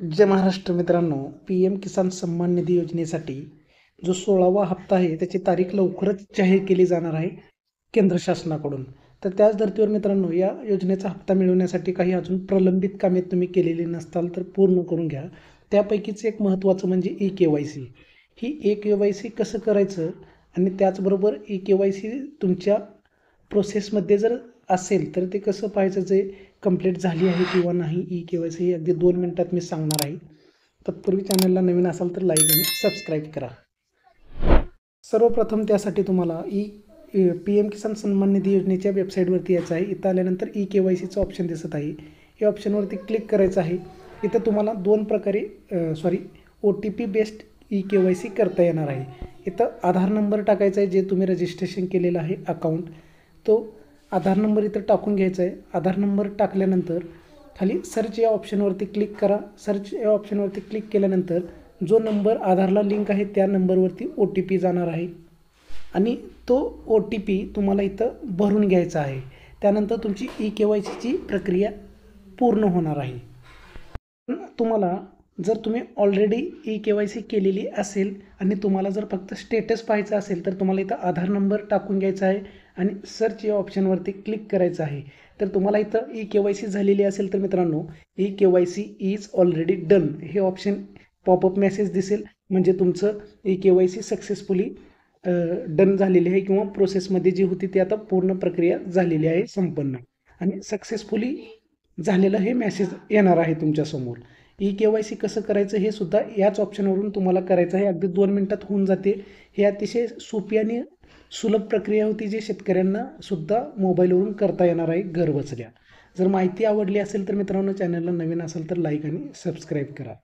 जय महाराष्ट्र मित्रांनो, PM किसान सन्मान निधी योजनेसाठी जो 16वा हप्ता आहे त्याची तारीख लवकरच जाहीर केली जाणार आहे केंद्र शासनाकडून. तर त्याच धर्तीवर मित्रांनो, या योजनेचा हप्ता मिळवण्यासाठी काही अजून प्रलंबित कामे तुम्ही केलेली नसताल तर पूर्ण करून घ्या. त्यापैकीच एक महत्त्वाचं म्हणजे KYC. ही KYC कसं करायचं आणि त्याचबरोबर KYC तुमच्या प्रोसेसमध्ये जर असेल तर ते कसं पाहायचं, जे कंप्लीट झाली आहे किंवा नाही KYC ही अगदी 2 मिनिटात मी सांगणार आहे. तत्पूर्वी चॅनलला नवीन असाल तर लाईक आणि सबस्क्राईब करा. सर्वप्रथम त्यासाठी तुम्हाला PM किसान सन्मान निधी योजनेच्या वेबसाईटवरती यायचं आहे. इथं आल्यानंतर KYCचं ऑप्शन दिसत आहे. या ऑप्शनवरती क्लिक करायचं आहे. इथं तुम्हाला 2 प्रकारे OTP बेस्ड KYC करता येणार आहे. इथं आधार नंबर टाकायचा आहे, जे तुम्ही रजिस्ट्रेशन केलेलं आहे अकाउंट, तो आधार नंबर इथं टाकून घ्यायचा आहे. आधार नंबर टाकल्यानंतर खाली सर्च या ऑप्शनवरती क्लिक करा. सर्च या ऑप्शनवरती क्लिक केल्यानंतर जो नंबर आधारला लिंक आहे त्या नंबरवरती OTP जाणार आहे आणि तो OTP तुम्हाला इथं भरून घ्यायचा आहे. त्यानंतर तुमची KYCची प्रक्रिया पूर्ण होणार आहे. तुम्हाला जर तुम्ही ऑलरेडी KYC केलेली असेल आणि तुम्हाला जर फक्त स्टेटस पाहायचं असेल तर तुम्हाला इथं आधार नंबर टाकून घ्यायचा आहे आणि सर्च या ऑप्शनवरती क्लिक करायचं आहे. तर तुम्हाला इथं KYC झालेली असेल तर मित्रांनो, KYC इज ऑलरेडी डन हे ऑप्शन पॉपअप मेसेज दिसेल, म्हणजे तुमचं KYC सक्सेसफुली डन झालेली आहे किंवा प्रोसेसमध्ये जी होती ती आता पूर्ण प्रक्रिया झालेली आहे, संपन्न आणि सक्सेसफुली झालेलं हे मेसेज येणार आहे तुमच्यासमोर. KYC कसं करायचं हे सुद्धा याच ऑप्शनवरून तुम्हाला करायचं आहे. अगदी 2 मिनिटात होऊन जाते. हे अतिशय सोपी आणि सुलभ प्रक्रिया होती, जी शेतकऱ्यांना सुद्धा मोबाईलवरून करता येणार आहे घर बसल्या. जर माहिती आवडली असेल तर मित्रांनो, चॅनलला नवीन असेल तर लाईक आणि सबस्क्राईब करा.